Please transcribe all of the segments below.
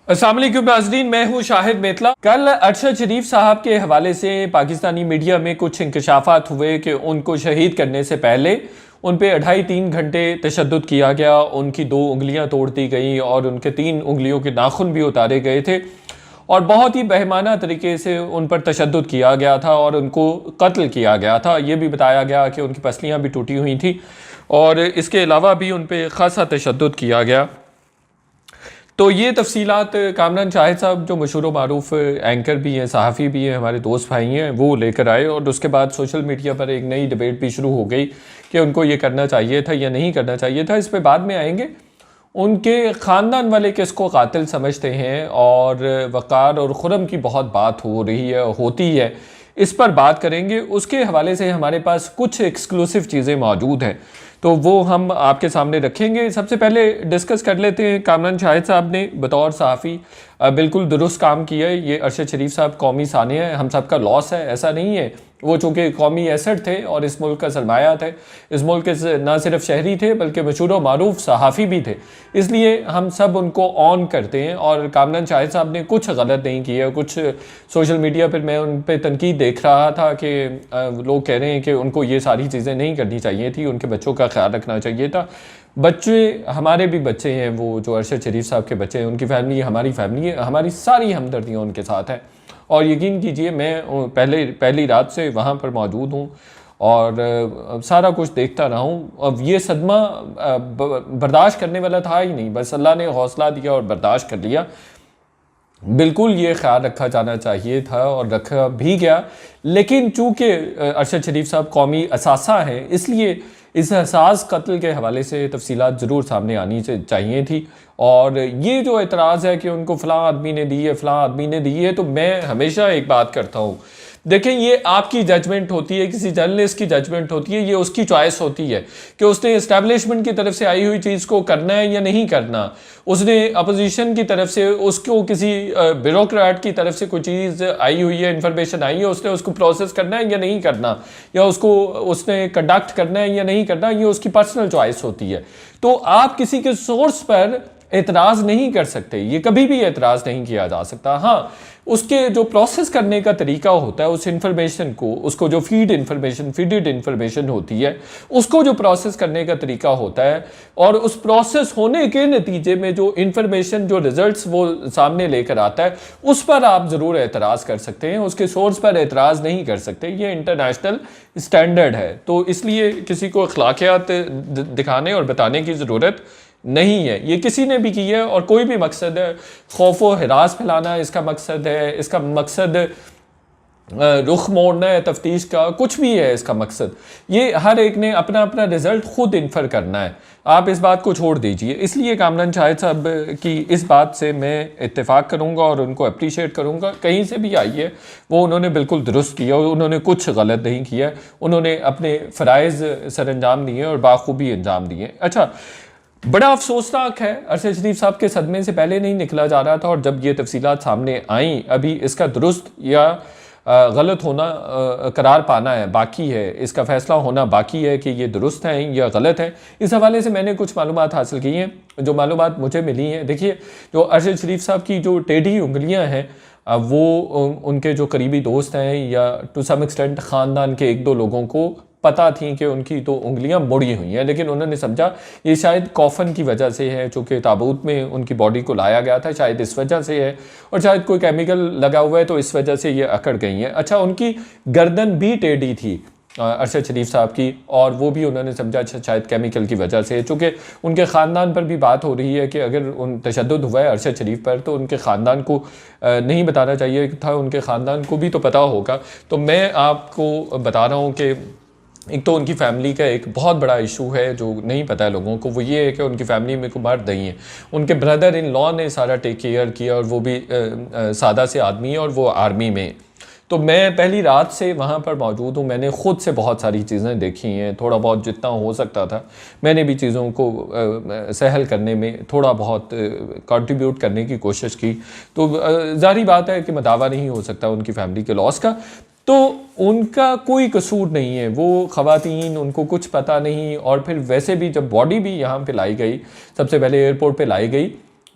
अस्सलाम वालेकुम नाज़रीन, मैं हूँ शाहिद मेतला। कल अरशद शरीफ साहब के हवाले से पाकिस्तानी मीडिया में कुछ इंकशाफात हुए कि उनको शहीद करने से पहले उन पे 2.5-3 घंटे तशद्दुद किया गया, उनकी 2 उंगलियाँ तोड़ दी गई और उनके 3 उंगलियों के नाखून भी उतारे गए थे और बहुत ही बेहमाना तरीके से उन पर तशद्दुद किया गया था और उनको कत्ल किया गया था। ये भी बताया गया कि उनकी पसलियाँ भी टूटी हुई थी और इसके अलावा भी उन पर ख़ासा तशद्दुद किया गया। तो ये तफसीलात कामरान शाहिद साहब जो मशहूर मारूफ एंकर भी हैं, सहाफ़ी भी हैं, हमारे दोस्त भाई हैं, वो लेकर आए और उसके बाद सोशल मीडिया पर एक नई डिबेट भी शुरू हो गई कि उनको ये करना चाहिए था या नहीं करना चाहिए था। इस पर बाद में आएंगे। उनके ख़ानदान वाले किसको कातिल समझते हैं और वक़ार और खुरम की बहुत बात हो रही है, होती है, इस पर बात करेंगे। उसके हवाले से हमारे पास कुछ एक्सक्लूसिव चीज़ें मौजूद हैं तो वो हम आपके सामने रखेंगे। सबसे पहले डिस्कस कर लेते हैं। कामरान शाहिद साहब ने बतौर सहाफ़ी बिल्कुल दुरुस्त काम किया है। ये अरशद शरीफ साहब कौमी सानिया है, हम सब का लॉस है, ऐसा नहीं है। वो चूँकि कौमी एसेट थे और इस मुल्क का सरमाया थे, इस मुल्क के ना सिर्फ शहरी थे बल्कि मशहूर व मारूफ सहाफ़ी भी थे, इसलिए हम सब उनको ऑन करते हैं। और कामरान शाहिद साहब ने कुछ गलत नहीं किया। कुछ सोशल मीडिया पर मैं उन पर तनकीद देख रहा था कि लोग कह रहे हैं कि उनको ये सारी चीज़ें नहीं करनी चाहिए थी, उनके बच्चों का ख्याल रखना चाहिए था। बच्चे हमारे भी बच्चे हैं, वो जो अरशद शरीफ साहब के बच्चे हैं, उनकी फैमिली हमारी फैमिली है, हमारी सारी हमदर्दियाँ उनके साथ हैं। और यकीन कीजिए मैं पहली रात से वहाँ पर मौजूद हूँ और सारा कुछ देखता रहा हूँ। अब ये सदमा बर्दाश्त करने वाला था ही नहीं, बस अल्लाह ने हौसला दिया और बर्दाश्त कर लिया। बिल्कुल ये ख्याल रखा जाना चाहिए था और रखा भी गया, लेकिन चूँकि अरशद शरीफ साहब कौमी असासा हैं, इसलिए इस एहसास कत्ल के हवाले से तफसीलात ज़रूर सामने आनी चाहिए थी। और ये जो एतराज़ है कि उनको फ़लाँ आदमी ने दी है, फ़लाँ आदमी ने दी है, तो मैं हमेशा एक बात करता हूँ, देखें ये आपकी जजमेंट होती है, किसी जर्नलिस्ट की जजमेंट होती है, ये उसकी चॉइस होती है कि उसने इस्टेब्लिशमेंट की तरफ से आई हुई चीज़ को करना है या नहीं करना। उसने अपोजिशन की तरफ से उसको किसी ब्यूरोक्रेट की तरफ से कोई चीज़ आई हुई है, इन्फॉर्मेशन आई है, उसने उसको प्रोसेस करना है या नहीं करना, या उसको उसने कंडक्ट करना है या नहीं करना, ये उसकी पर्सनल चॉइस होती है। तो आप किसी के सोर्स पर एतराज़ नहीं कर सकते, ये कभी भी एतराज़ नहीं किया जा सकता। हाँ, उसके जो प्रोसेस करने का तरीका होता है, उस इंफॉर्मेशन को, उसको जो फीडेड इंफॉर्मेशन होती है, उसको जो प्रोसेस करने का तरीका होता है और उस प्रोसेस होने के नतीजे में जो इंफॉर्मेशन, जो रिजल्ट्स वो सामने लेकर आता है, उस पर आप ज़रूर एतराज़ कर सकते हैं, उसके सोर्स पर एतराज़ नहीं कर सकते। ये इंटरनेशनल स्टैंडर्ड है, तो इसलिए किसी को अखलाकियात दिखाने और बताने की ज़रूरत नहीं है। ये किसी ने भी की है और कोई भी मकसद है, खौफ व हिरास फैलाना इसका मकसद है, इसका मकसद रुख मोड़ना है तफ्तीश का, कुछ भी है इसका मकसद। ये हर एक ने अपना अपना रिज़ल्ट खुद इन्फर करना है, आप इस बात को छोड़ दीजिए। इसलिए कामरान शाहिद साहब की इस बात से मैं इत्तेफाक करूँगा और उनको अप्रीशिएट करूँगा। कहीं से भी आई है वो उन्होंने बिल्कुल दुरुस्त किया, उन्होंने कुछ गलत नहीं किया, उन्होंने अपने फ़राइज़ सरअंजाम दिए और बाखूबी अंजाम दिए। अच्छा, बड़ा अफसोसनाक है, अरशद शरीफ साहब के सदमे से पहले नहीं निकला जा रहा था और जब ये तफसीलात सामने आईं, अभी इसका दुरुस्त या गलत होना करार पाना है, बाकी है, इसका फ़ैसला होना बाकी है कि ये दुरुस्त हैं या गलत है। इस हवाले से मैंने कुछ मालूमात हासिल की हैं, जो मालूमात मुझे मिली हैं। देखिए, जो अरशद शरीफ साहब की जो टेढ़ी उंगलियां हैं, वो उनके जो करीबी दोस्त हैं या टू सम एक्सटेंट ख़ानदान के 1-2 लोगों को पता थी कि उनकी तो उंगलियां मुड़ी हुई हैं, लेकिन उन्होंने समझा ये शायद कॉफन की वजह से है, चूँकि ताबूत में उनकी बॉडी को लाया गया था, शायद इस वजह से है, और शायद कोई केमिकल लगा हुआ है तो इस वजह से ये अकड़ गई हैं। अच्छा, उनकी गर्दन भी टेढ़ी थी अरशद शरीफ साहब की, और वो भी उन्होंने समझा शायद केमिकल की वजह से, चूँकि उनके ख़ानदान पर भी बात हो रही है कि अगर उन तशद्दुद हुआ है अरशद शरीफ पर तो उनके ख़ानदान को नहीं बताना चाहिए था, उनके ख़ानदान को भी तो पता होगा। तो मैं आपको बता रहा हूँ कि एक तो उनकी फ़ैमिली का एक बहुत बड़ा इशू है जो नहीं पता है लोगों को, वो ये है कि उनकी फ़ैमिली में कोई मर्द नहीं है। उनके ब्रदर इन लॉ ने सारा टेक केयर किया और वो भी सादा से आदमी है और वो आर्मी में। तो मैं पहली रात से वहाँ पर मौजूद हूँ, मैंने ख़ुद से बहुत सारी चीज़ें देखी हैं, थोड़ा बहुत जितना हो सकता था मैंने भी चीज़ों को सहल करने में थोड़ा बहुत कंट्रीब्यूट करने की कोशिश की। तो ज़ाहिर बात है कि दावा नहीं हो सकता उनकी फ़ैमिली के लॉस का, तो उनका कोई कसूर नहीं है, वो ख़वातीन, उनको कुछ पता नहीं। और फिर वैसे भी जब बॉडी भी यहाँ पे लाई गई, सबसे पहले एयरपोर्ट पे लाई गई,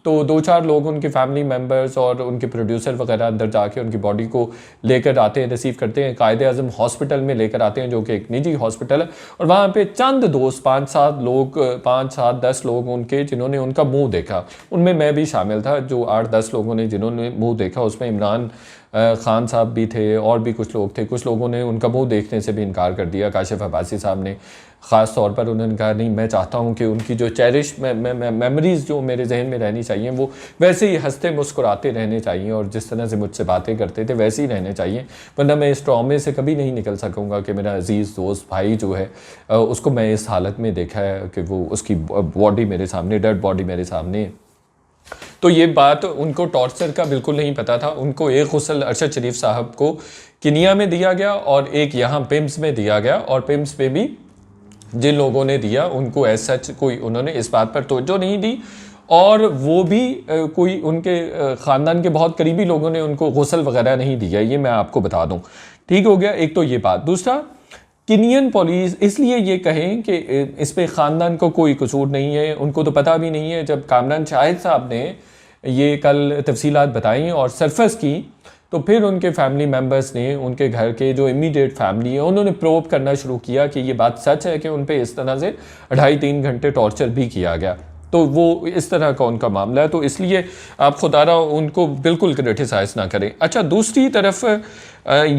तो 2-4 लोग उनके फैमिली मेम्बर्स और उनके प्रोड्यूसर वगैरह अंदर जाके उनकी बॉडी को लेकर आते हैं, रिसीव करते हैं, कायदे आज़म हॉस्पिटल में लेकर आते हैं जो कि एक निजी हॉस्पिटल है। और वहाँ पे चंद दोस्त 5-7 लोग 5-7-10 लोग उनके जिन्होंने उनका मुंह देखा, उनमें मैं भी शामिल था। जो 8-10 लोगों ने जिन्होंने मुंह देखा उसमें इमरान खान साहब भी थे और भी कुछ लोग थे। कुछ लोगों ने उनका मुंह देखने से भी इनकार कर दिया। काशिफ अब्बासी साहब ने ख़ास तौर पर उन्होंने कहा नहीं, मैं चाहता हूं कि उनकी जो चेरिश मेमोरीज़ जो मेरे जहन में रहनी चाहिए वो वैसे ही हंसते मुस्कुराते रहने चाहिए और जिस तरह से मुझसे बातें करते थे वैसे ही रहने चाहिए, वरना मैं इस ट्रॉमे से कभी नहीं निकल सकूँगा कि मेरा अजीज़ दोस्त भाई जो है उसको मैं इस हालत में देखा है कि वो उसकी बॉडी मेरे सामने, डेड बॉडी मेरे सामने। तो ये बात उनको टॉर्चर का बिल्कुल नहीं पता था। उनको एक गुस्ल अरशद शरीफ साहब को किनिया में दिया गया और एक यहाँ पिम्स में दिया गया, और पिम्स पे भी जिन लोगों ने दिया उनको एज सच कोई उन्होंने इस बात पर तवज्जो नहीं दी, और वो भी कोई उनके ख़ानदान के बहुत करीबी लोगों ने उनको गुस्ल वगैरह नहीं दिया। ये मैं आपको बता दूं। ठीक हो गया, एक तो ये बात। दूसरा, किनियन पुलिस इसलिए ये कहें कि इस पे ख़ानदान को कोई कसूर नहीं है, उनको तो पता भी नहीं है। जब कामरान शाहिद साहब ने ये कल तफसीलात बताई और सरफस की, तो फिर उनके फैमिली मेम्बर्स ने, उनके घर के जो इमीडिएट फैमिली है, उन्होंने प्रोब करना शुरू किया कि ये बात सच है कि उन पे इस तरह से 2.5-3 घंटे टॉर्चर भी किया गया। तो वो इस तरह का उनका मामला है, तो इसलिए आप खुदारा उनको बिल्कुल क्रिटिसाइज़ ना करें। अच्छा, दूसरी तरफ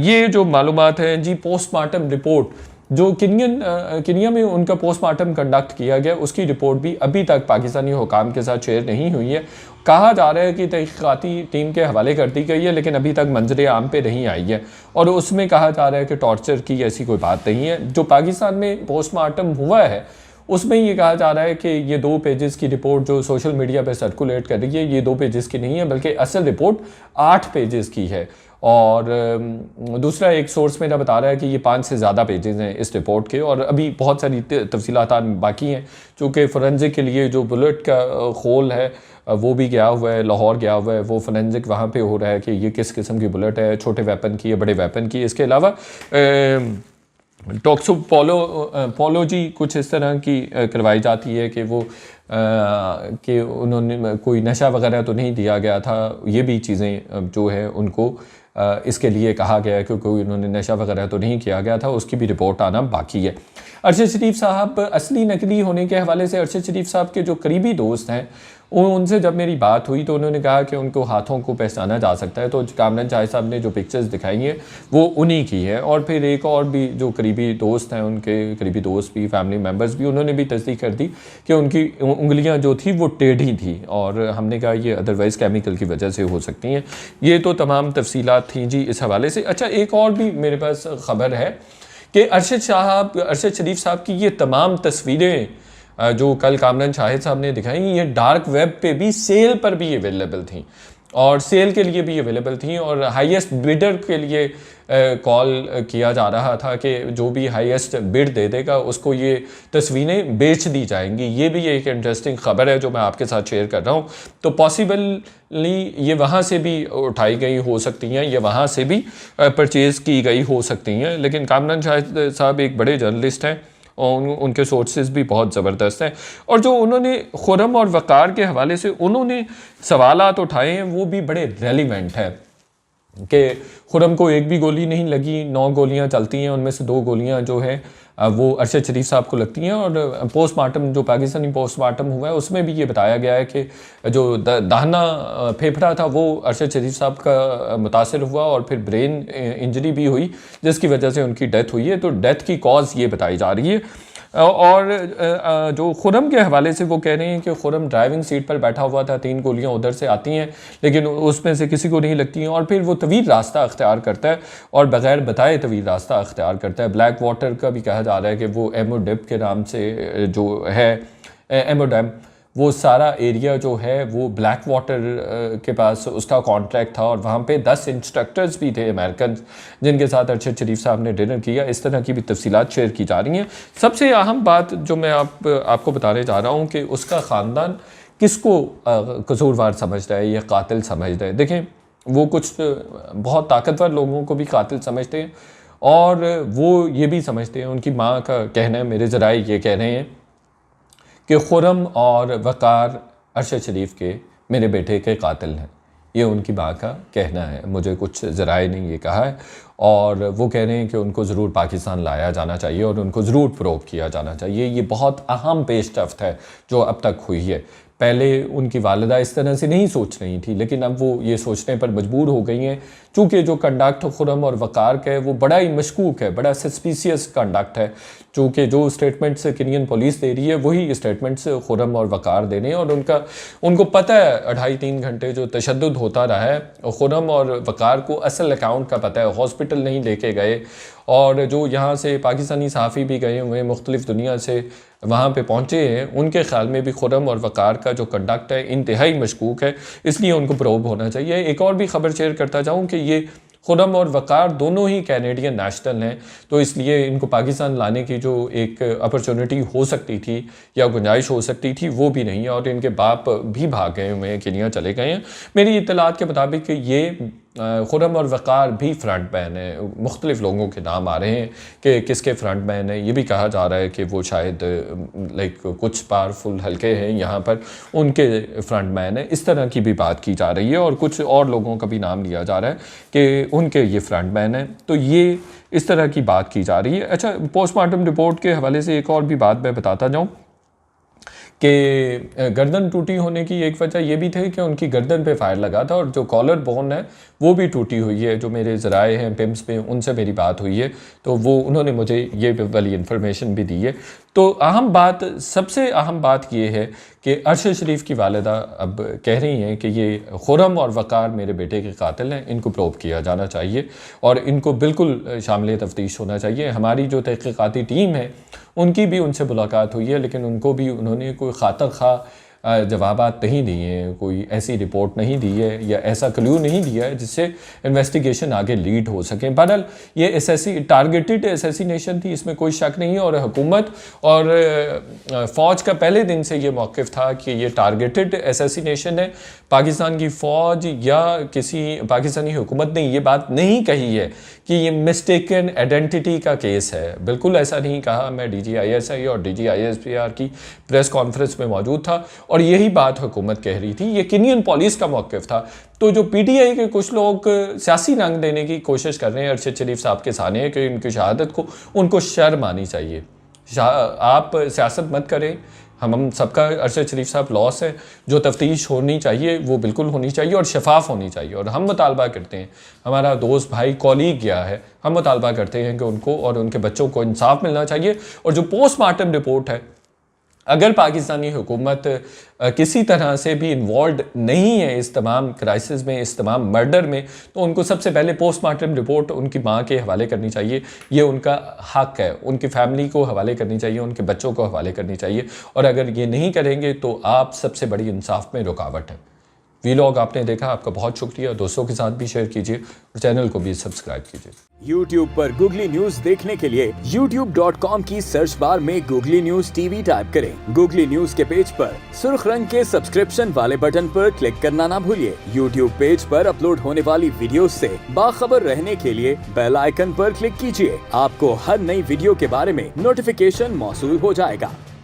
ये जो मालूमात है जी, पोस्टमार्टम रिपोर्ट जो किनिया में उनका पोस्टमार्टम कंडक्ट किया गया, उसकी रिपोर्ट भी अभी तक पाकिस्तानी हुकाम के साथ शेयर नहीं हुई है। कहा जा रहा है कि तहकीकाती टीम के हवाले कर दी गई है, लेकिन अभी तक मंजर आम पे नहीं आई है, और उसमें कहा जा रहा है कि टॉर्चर की ऐसी कोई बात नहीं है। जो पाकिस्तान में पोस्टमार्टम हुआ है उसमें ये कहा जा रहा है कि ये 2 पेजेस की रिपोर्ट जो सोशल मीडिया पे सर्कुलेट कर रही है, ये 2 पेजेस की नहीं है, बल्कि असल रिपोर्ट 8 पेजेस की है। और दूसरा एक सोर्स मेरा बता रहा है कि ये 5 से ज़्यादा पेजेस हैं इस रिपोर्ट के, और अभी बहुत सारी तफसीलात बाकी हैं, चूँकि फोरेंसिक के लिए जो बुलेट का खोल है वो भी गया हुआ है, लाहौर गया हुआ है, वो फोरेंसिक वहाँ पे हो रहा है कि ये किस किस्म की बुलेट है, छोटे वेपन की है, बड़े वेपन की। इसके अलावा टॉक्सोपोलोजी कुछ इस तरह की करवाई जाती है कि वो कि उन्होंने कोई नशा वगैरह तो नहीं दिया गया था। ये भी चीज़ें जो है उनको इसके लिए कहा गया है कि कोई उन्होंने नशा वगैरह तो नहीं किया गया था, उसकी भी रिपोर्ट आना बाकी है। अरशद शरीफ साहब असली नकली होने के हवाले से अरशद शरीफ साहब के जो करीबी दोस्त हैं, उनसे जब मेरी बात हुई तो उन्होंने कहा कि उनको हाथों को पहचाना जा सकता है। तो कामरान शाहिद साहब ने जो पिक्चर्स दिखाई हैं वो उन्हीं की है, और फिर एक और भी जो करीबी दोस्त हैं, उनके करीबी दोस्त भी, फैमिली मेम्बर्स भी, उन्होंने भी तस्दीक कर दी कि उनकी उंगलियां जो थी वो टेढ़ी थी, और हमने कहा ये अदरवाइज़ केमिकल की वजह से हो सकती हैं। ये तो तमाम तफसीलात थी जी इस हवाले से। अच्छा, एक और भी मेरे पास ख़बर है कि अरशद शरीफ साहब की ये तमाम तस्वीरें जो कल कामरान शाहिद साहब ने दिखाई, ये डार्क वेब पे भी सेल पर भी अवेलेबल थी, और सेल के लिए भी अवेलेबल थी, और हाईएस्ट बिडर के लिए कॉल किया जा रहा था कि जो भी हाईएस्ट बिड दे देगा उसको ये तस्वीरें बेच दी जाएंगी। ये भी एक इंटरेस्टिंग ख़बर है जो मैं आपके साथ शेयर कर रहा हूँ। तो पॉसिबली ये वहाँ से भी उठाई गई हो सकती हैं, ये वहाँ से भी परचेज़ की गई हो सकती हैं, लेकिन कामरान शाहिद साहब एक बड़े जर्नलिस्ट हैं और उनके सोर्सेज भी बहुत ज़बरदस्त हैं, और जो उन्होंने खुरम और वक़ार के हवाले से उन्होंने सवालात उठाए हैं वो भी बड़े रेलिवेंट है कि खुरम को एक भी गोली नहीं लगी, 9 गोलियां चलती हैं, उनमें से 2 गोलियां जो है वो अरशद शरीफ साहब को लगती हैं। और पोस्टमार्टम जो पाकिस्तानी पोस्टमार्टम हुआ है उसमें भी ये बताया गया है कि जो दाहिना फेफड़ा था वो अरशद शरीफ साहब का मुतासर हुआ और फिर ब्रेन इंजरी भी हुई, जिसकी वजह से उनकी डेथ हुई है। तो डेथ की कॉज ये बताई जा रही है। और जो खुरम के हवाले से वो कह रहे हैं कि खुरम ड्राइविंग सीट पर बैठा हुआ था, 3 गोलियां उधर से आती हैं लेकिन उसमें से किसी को नहीं लगती हैं, और फिर वो तवील रास्ता अख्तियार करता है और बग़ैर बताए तवील रास्ता अख्तियार करता है। ब्लैक वाटर का भी कहा जा रहा है कि वो एमोडेप के नाम से जो है, एमोडेम, वो सारा एरिया जो है वो ब्लैक वाटर के पास उसका कॉन्ट्रैक्ट था, और वहाँ पे 10 इंस्ट्रक्टर्स भी थे अमेरिकन जिनके साथ अरशद शरीफ साहब ने डिनर किया। इस तरह की भी तफसीलात शेयर की जा रही हैं। सबसे अहम बात जो मैं आपको बताने जा रहा हूँ कि उसका ख़ानदान किसको कसूरवार समझता है या कातिल समझता है। देखें, वो कुछ बहुत ताकतवर लोगों को भी कातिल समझते हैं, और वो ये भी समझते हैं, उनकी माँ का कहना है, मेरे ज़राए ये कह रहे हैं कि खुरम और वक़ार अरशद शरीफ के मेरे बेटे के कातिल हैं। ये उनकी माँ का कहना है, मुझे कुछ ज़राए ने ये कहा है, और वो कह रहे हैं कि उनको ज़रूर पाकिस्तान लाया जाना चाहिए और उनको ज़रूर प्रोब किया जाना चाहिए। ये बहुत अहम पेशरफ्त है जो अब तक हुई है। पहले उनकी वालिदा इस तरह से नहीं सोच रही थी, लेकिन अब वो ये सोचने पर मजबूर हो गई हैं, चूँकि जो कंडक्ट खुर्रम और वक़ार का है वो बड़ा ही मशकूक है, बड़ा सस्पिशियस कंडक्ट है। चूँकि जो स्टेटमेंट्स केनियन पुलिस दे रही है वही स्टेटमेंट्स खुर्रम और वक़ार दे रहे हैं, और उनको पता है 2.5-3 घंटे जो तशद्दुद होता रहा है, खुर्रम और वक़ार को असल अकाउंट का पता है। हॉस्पिटल नहीं लेके गए, और जो यहाँ से पाकिस्तानी सहाफ़ी भी गए हुए हैं मुख्तलिफ़ दुनिया से वहाँ पे पहुँचे हैं, उनके ख़्याल में भी खुर्रम और वक़ार का जो कंडक्ट है इंतहाई मशकूक है, इसलिए उनको प्रोब होना चाहिए। एक और भी ख़बर शेयर करता जाऊँ कि ये खुर्रम और वक़ार दोनों ही कैनेडियन नेशनल हैं, तो इसलिए इनको पाकिस्तान लाने की जो एक अपॉर्चुनिटी हो सकती थी या गुंजाइश हो सकती थी वो भी नहीं है, और इनके बाप भी भाग गए हुए हैं, केनिया चले गए हैं। मेरी इत्तलात के मुताबिक ये खुर्रम और वक़ार भी फ्रंट मैन है। मुख्तलिफ़ लोगों के नाम आ रहे हैं कि किसके फ्रंट मैन है। ये भी कहा जा रहा है कि वो शायद कुछ पावरफुल हल्के हैं यहाँ पर, उनके फ्रंट मैन है। इस तरह की भी बात की जा रही है, और कुछ और लोगों का भी नाम लिया जा रहा है कि उनके ये फ्रंट मैन है। तो ये इस तरह की बात की जा रही है। अच्छा, पोस्टमार्टम रिपोर्ट के हवाले से एक और भी बात मैं बताता जाऊँ कि गर्दन टूटी होने की एक वजह यह भी थी कि उनकी गर्दन पे फायर लगा था, और जो कॉलर बोन है वो भी टूटी हुई है। जो मेरे ज़राए हैं पिम्स पे, उनसे मेरी बात हुई है, तो वो उन्होंने मुझे ये वाली इन्फॉर्मेशन भी दी है। तो सबसे अहम बात ये है कि अरशद शरीफ की वालिदा अब कह रही हैं कि ये खुर्रम और वक़ार मेरे बेटे के कातिल हैं, इनको प्रोब किया जाना चाहिए और इनको बिल्कुल शामिल तफ्तीश होना चाहिए। हमारी जो तहक़ीक़ाती टीम है उनकी भी उनसे मुलाकात हुई है, लेकिन उनको भी उन्होंने कोई खातर खा जवाबात नहीं दिए हैं, कोई ऐसी रिपोर्ट नहीं दी है या ऐसा क्लू नहीं दिया है जिससे इन्वेस्टिगेशन आगे लीड हो सके। बहरहाल ये टारगेटेड असैसिनेशन थी, इसमें कोई शक नहीं है, और हुकूमत और फ़ौज का पहले दिन से ये मौक़िफ़ था कि ये टारगेटेड असैसिनेशन है। पाकिस्तान की फ़ौज या किसी पाकिस्तानी हुकूमत ने ये बात नहीं कही है कि ये मिस्टेकन आइडेंटिटी का केस है, बिल्कुल ऐसा नहीं कहा। मैं DGISI और DGISPR की प्रेस कॉन्फ्रेंस में मौजूद था और यही बात हुकूमत कह रही थी, ये केनियन पुलिस का मौक़िफ़ था। तो जो PTI के कुछ लोग सियासी रंग देने की कोशिश कर रहे हैं अरशद शरीफ साहब के सामने कि इनकी शहादत को उनको शर्म आनी चाहिए। आप सियासत मत करें, हम सबका अरशद शरीफ साहब लॉस है। जो तफ्तीश होनी चाहिए वो बिल्कुल होनी चाहिए और शफाफ होनी चाहिए, और हम मुतालबा करते हैं, हमारा दोस्त भाई कॉलीग गया है, हम मुतालबा करते हैं कि उनको और उनके बच्चों को इंसाफ मिलना चाहिए। और जो पोस्टमार्टम रिपोर्ट है, अगर पाकिस्तानी हुकूमत किसी तरह से भी इन्वॉल्व नहीं है इस तमाम क्राइसिस में, इस तमाम मर्डर में, तो उनको सबसे पहले पोस्टमार्टम रिपोर्ट उनकी माँ के हवाले करनी चाहिए। ये उनका हक है, उनकी फैमिली को हवाले करनी चाहिए, उनके बच्चों को हवाले करनी चाहिए। और अगर ये नहीं करेंगे तो आप सबसे बड़ी इंसाफ में रुकावट है। वीलॉग आपने देखा, आपका बहुत शुक्रिया। दोस्तों के साथ भी शेयर कीजिए और चैनल को भी सब्सक्राइब कीजिए। YouTube पर गूगली न्यूज देखने के लिए youtube.com की सर्च बार में गूगली न्यूज TV टाइप करें। गूगली न्यूज के पेज पर सुर्ख रंग के सब्सक्रिप्शन वाले बटन पर क्लिक करना ना भूलिए। YouTube पेज पर अपलोड होने वाली वीडियोस से बाखबर रहने के लिए बेल आइकन पर क्लिक कीजिए। आपको हर नई वीडियो के बारे में नोटिफिकेशन मौसूल हो जाएगा।